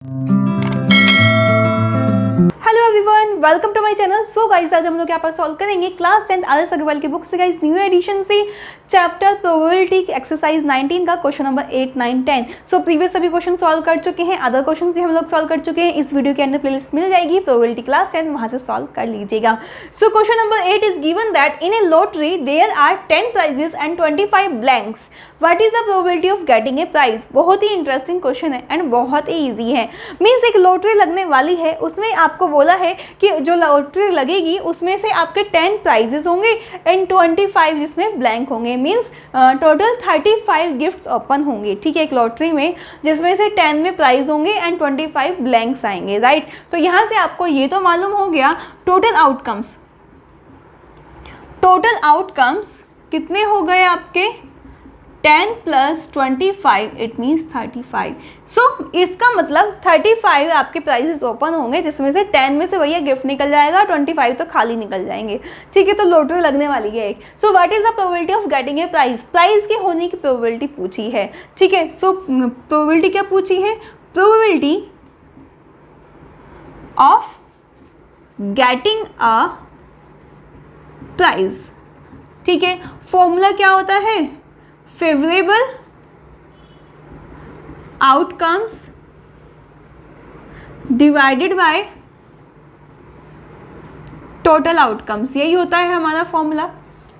Hello everyone, welcome to my channel. So guys, आज हम लोग यहाँ पर सॉल्व करेंगे क्लास 10 आदर्श अग्रवाल की बुक से गाइस न्यू एडिशन से चैप्टर प्रोबेबिलिटी एक्सरसाइज 19 का क्वेश्चन नंबर 8, 9, 10। सो प्रीवियस सभी क्वेश्चन सॉल्व कर चुके हैं, अदर क्वेश्चन भी हम लोग सॉल्व कर चुके हैं। इस वीडियो के अंदर प्लेलिस्ट मिल जाएगी प्रोबेबिलिटी क्लास 10, वहाँ से सॉल्व कर लीजिएगा। So question number 8 is given that in a lottery there are 10 prizes and 25 blanks. What is the probability of getting a prize? बहुत ही इंटरेस्टिंग क्वेश्चन है एंड बहुत ही ईजी है। मीन्स एक लॉटरी लगने वाली है, उसमें आपको बोला है कि जो लॉटरी लगेगी उसमें से आपके 10 प्राइजेस होंगे एंड 25 जिसमें ब्लैंक होंगे। मीन्स टोटल 35 गिफ्ट्स ओपन होंगे, ठीक है, एक लॉटरी में, जिसमें से 10 में प्राइज होंगे एंड 25 ब्लैंक्स आएंगे, राइट। तो यहाँ से आपको ये तो मालूम हो गया टोटल आउटकम्स। टोटल आउटकम्स कितने हो गए आपके? 10 + 25 इट मीन्स 35। सो इसका मतलब 35 आपके प्राइजेस ओपन होंगे, जिसमें से 10 में से भैया गिफ्ट निकल जाएगा, 25 तो खाली निकल जाएंगे, ठीक है। तो लॉटरी लगने वाली है एक। So what is the probability of getting a prize? Prize के होने की प्रोबेबिलिटी पूछी है, ठीक है। सो प्रोबेबिलिटी क्या पूछी है? Probability of getting a prize, ठीक है। फॉर्मूला क्या होता है? Favourable outcomes divided by total outcomes, यही होता है हमारा फॉर्मूला,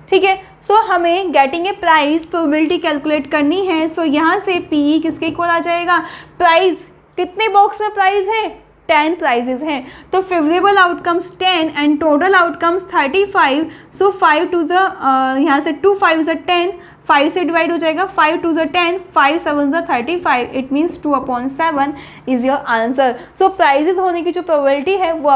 ठीक है। सो हमें getting a prize probability calculate करनी है। सो यहाँ से पीई किसके इक्वल आ जाएगा? प्राइज, कितने बॉक्स में प्राइज है? 10 प्राइजेस हैं, तो favourable outcomes 10 and total outcomes 35। So 5 twos यहाँ से 2 5 ज़ 10, 5 से डिवाइड हो जाएगा, 5 2 ज़ 10, 5 7 ज़ 35, it means 2/7 is your answer. So prizes होने की जो प्रोबेबिलिटी है वो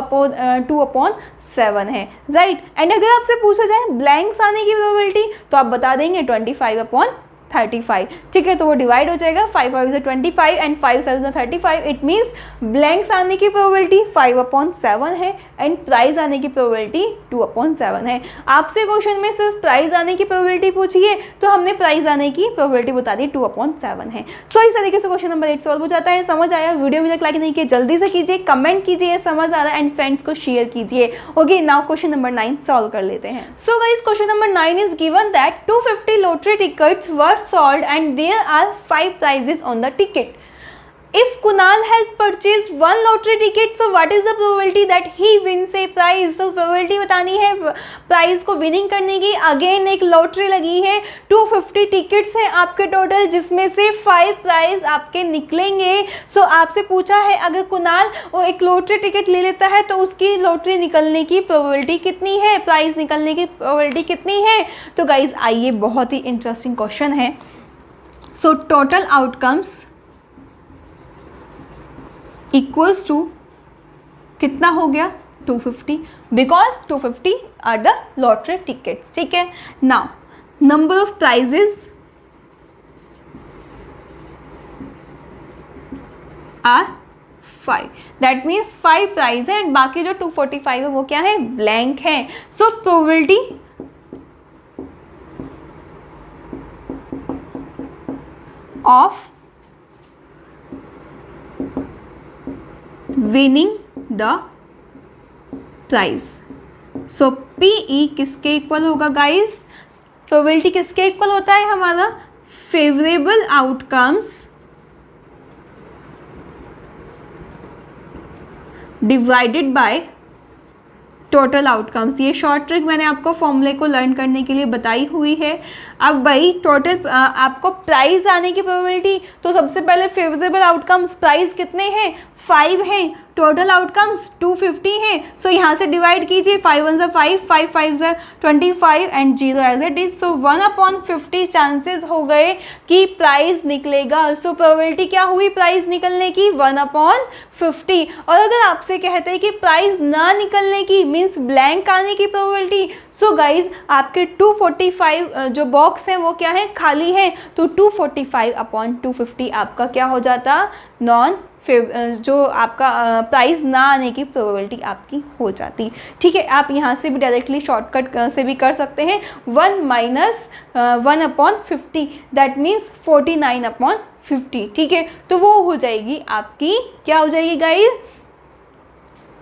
2/7 है, राइट। एंड अगर आपसे पूछा जाए ब्लैंक्स आने की प्रोबेबिलिटी, तो आप बता देंगे 25/35, ठीक है। तो वो डिवाइड हो जाएगा, 5 5 ज़ 25 एंड 5 7 ज़ 35, इट मीन्स ब्लैंक्स आने की प्रोबेबिलिटी 5/7 है एंड प्राइज आने की प्रोबेबिलिटी 2/7 है। आपसे क्वेश्चन में सिर्फ प्राइज आने की प्रोबेबिलिटी पूछी है, तो हमने प्राइज आने की प्रोबेबिलिटी बता दी 2/7 है। सो इस तरीके से क्वेश्चन नंबर 8 सॉल्व हो जाता है। समझ आया? वीडियो में लाइक नहीं किया जल्दी से कीजिए, कमेंट कीजिए समझ आ रहा है, एंड फ्रेंड्स को शेयर कीजिए। Okay, now question number 9 solve कर लेते हैं। So guys, question number 9 is given that 250 lottery tickets were sold and there are 5 prizes on the ticket. If Kunal has purchased 1 lottery ticket, so what is the probability that he wins a prize? So probability बतानी है prize को winning करने की। Again एक lottery लगी है, 250 tickets हैं आपके टोटल, जिसमें से 5 प्राइज आपके निकलेंगे। सो आपसे पूछा है अगर कुणाल वो एक लॉटरी टिकट ले लेता है तो उसकी लॉटरी निकलने की प्रोबेबिलिटी कितनी है, प्राइज निकलने की प्रोबेबिलिटी कितनी है। तो गाइज आइए, बहुत ही इंटरेस्टिंग क्वेश्चन है। So total outcomes equals to कितना हो गया? 250, because 250 are the lottery tickets, ठीक है। Now number of prizes are 5, that means 5 prize है एंड बाकी जो 245 है वो क्या है? ब्लैंक है। So probability of winning the prize. So PE किसके इक्वल होगा गाइज? प्रोबेबिलिटी किसके इक्वल होता है हमारा? Favourable outcomes divided by total outcomes. ये शॉर्ट ट्रिक मैंने आपको फॉर्मूले को लर्न करने के लिए बताई हुई है। अब भाई टोटल आपको प्राइज आने की प्रोबेबिलिटी, तो सबसे पहले फेवरेबल आउटकम्स प्राइज कितने हैं? 5 हैं, टोटल आउटकम्स 250 हैं। सो यहाँ से डिवाइड कीजिए, 5 1 ज़ 5, 5 5 ज़ 25 and 0 as it is. So 1/50 chances हो गए कि प्राइज निकलेगा। सो प्रोबेबिलिटी क्या हुई प्राइज निकलने की? 1/50। और अगर आपसे कहते हैं कि प्राइज ना निकलने की, मीन्स ब्लैंक आने की प्रोबेबिलिटी, सो गाइज आपके 245 जो बॉक्स हैं वो क्या है? खाली है। तो 245/250 आपका क्या हो जाता? नॉन जो आपका प्राइस ना आने की प्रोबेबिलिटी आपकी हो जाती, ठीक है। आप यहाँ से भी डायरेक्टली शॉर्टकट से भी कर सकते हैं। 1 - 1/50 दैट मीन्स 49/50 50, ठीक है। तो वो हो जाएगी आपकी, क्या हो जाएगी गाइस,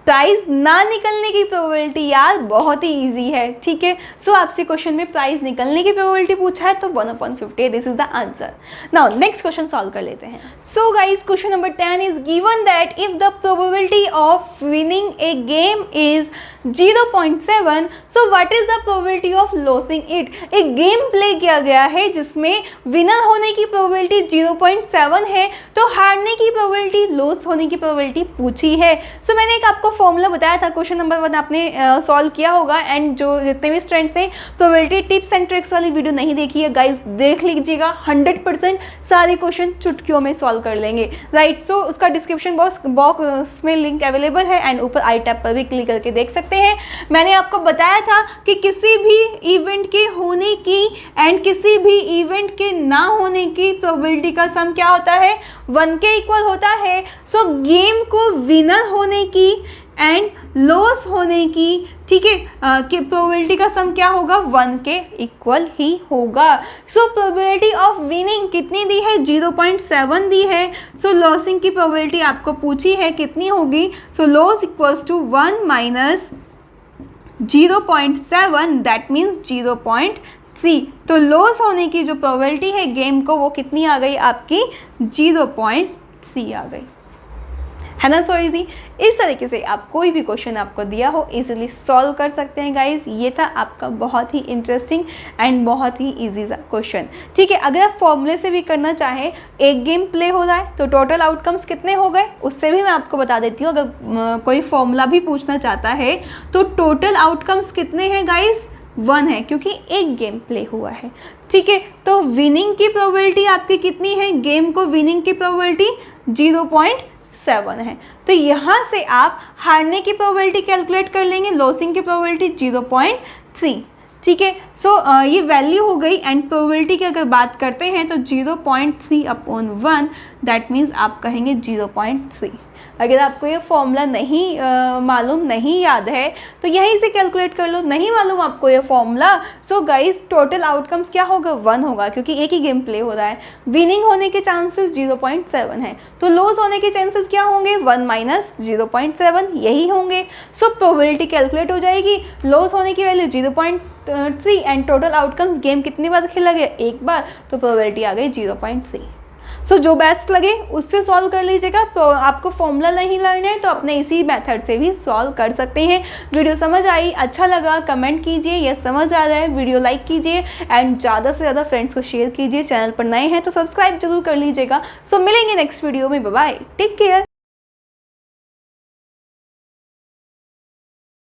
प्राइस ना निकलने की प्रोबेबिलिटी। यार बहुत ही इजी है, ठीक है। सो आपसे क्वेश्चन में प्राइस निकलने की प्रोबेबिलिटी पूछा है तो 1/50, this is the answer. Now next question solve कर लेते हैं। So guys question number 10 is given that if the probability of winning A game is 0.7, so what is the probability of losing it. एक game play किया गया है जिसमें winner होने की प्रोबेबिलिटी 0.7 है, तो हारने की प्रोबेबिलिटी, लॉस होने की प्रोबेबिलिटी पूछी है। सो मैंने एक आपको फॉर्मूला बताया था, क्वेश्चन नंबर 1 आपने सॉल्व किया होगा, एंड जो जितने भी स्टूडेंट्स ने प्रोबेबिलिटी टिप्स एंड ट्रिक्स वाली वीडियो नहीं देखी है गाइस, देख लीजिएगा। 100% सारे क्वेश्चन चुटकियों में सॉल्व कर लेंगे, राइट। सो उसका डिस्क्रिप्शन बॉक्स में लिंक अवेलेबल है, एंड ऊपर आई टैब पर भी क्लिक करके देख सकते हैं। मैंने आपको बताया था कि किसी भी इवेंट के होने की एंड किसी भी इवेंट के ना होने की प्रोबेबिलिटी का सम क्या होता है, 1 के इक्वल होता है। सो गेम को विनर होने की एंड लॉस होने की, ठीक है, कि प्रोबेबिलिटी का सम क्या होगा, 1 के इक्वल ही होगा। सो प्रोबेबिलिटी ऑफ विनिंग कितनी दी है, 0.7 दी है। सो लॉसिंग की प्रोबेबिलिटी आपको पूछी है कितनी होगी, so loss equals to 1 minus 0.7, that means 0.3। तो लॉस होने की जो प्रोबेबिलिटी है गेम को, वो कितनी आ गई आपकी, 0.3 आ गई, है ना। So easy. इस तरीके से आप कोई भी क्वेश्चन आपको दिया हो इजीली सॉल्व कर सकते हैं गाइस। ये था आपका बहुत ही इंटरेस्टिंग एंड बहुत ही इजी सा क्वेश्चन, ठीक है। अगर आप फॉर्मूले से भी करना चाहें, एक गेम प्ले हो रहा है तो टोटल आउटकम्स कितने हो गए, उससे भी मैं आपको बता देती हूँ। अगर कोई फॉर्मूला भी पूछना चाहता है तो टोटल आउटकम्स कितने हैं गाइस, 1 है, क्योंकि एक गेम प्ले हुआ है, ठीक है। तो विनिंग की प्रोबेबिलिटी आपकी कितनी है, गेम को विनिंग की प्रोबेबिलिटी 0.7 है। तो यहाँ से आप हारने की प्रोबेबिलिटी कैलकुलेट कर लेंगे, लॉसिंग की प्रोबेबिलिटी 0.3, ठीक है। सो ये वैल्यू हो गई, एंड प्रोबेबिलिटी की अगर बात करते हैं तो 0.3/1, दैट मीन्स आप कहेंगे 0.3। अगर आपको ये फॉर्मूला नहीं मालूम, नहीं याद है, तो यहीं से कैलकुलेट कर लो। नहीं मालूम आपको ये formula, so guys total outcomes क्या होगा, 1 होगा, क्योंकि एक ही गेम प्ले हो रहा है। विनिंग होने के चांसेस 0.7 है, तो लॉस होने के चांसेस क्या होंगे, 1 माइनस 0.7, यही होंगे। सो प्रोबेबिलिटी कैलकुलेट हो जाएगी, लॉस होने की value 0.3 and total outcomes game कितनी बार खेला गया, एक बार, तो प्रोबेबिलिटी आ गई 0.3। सो जो बेस्ट लगे उससे सॉल्व कर लीजिएगा। तो आपको फॉर्मूला नहीं लर्न है तो अपने इसी मेथड से भी सॉल्व कर सकते हैं। वीडियो समझ आई, अच्छा लगा कमेंट कीजिए, यह समझ आ रहा है वीडियो लाइक कीजिए, एंड ज़्यादा से ज़्यादा फ्रेंड्स को शेयर कीजिए। चैनल पर नए हैं तो सब्सक्राइब जरूर कर लीजिएगा। सो मिलेंगे नेक्स्ट वीडियो में, बाय बाय, टेक केयर।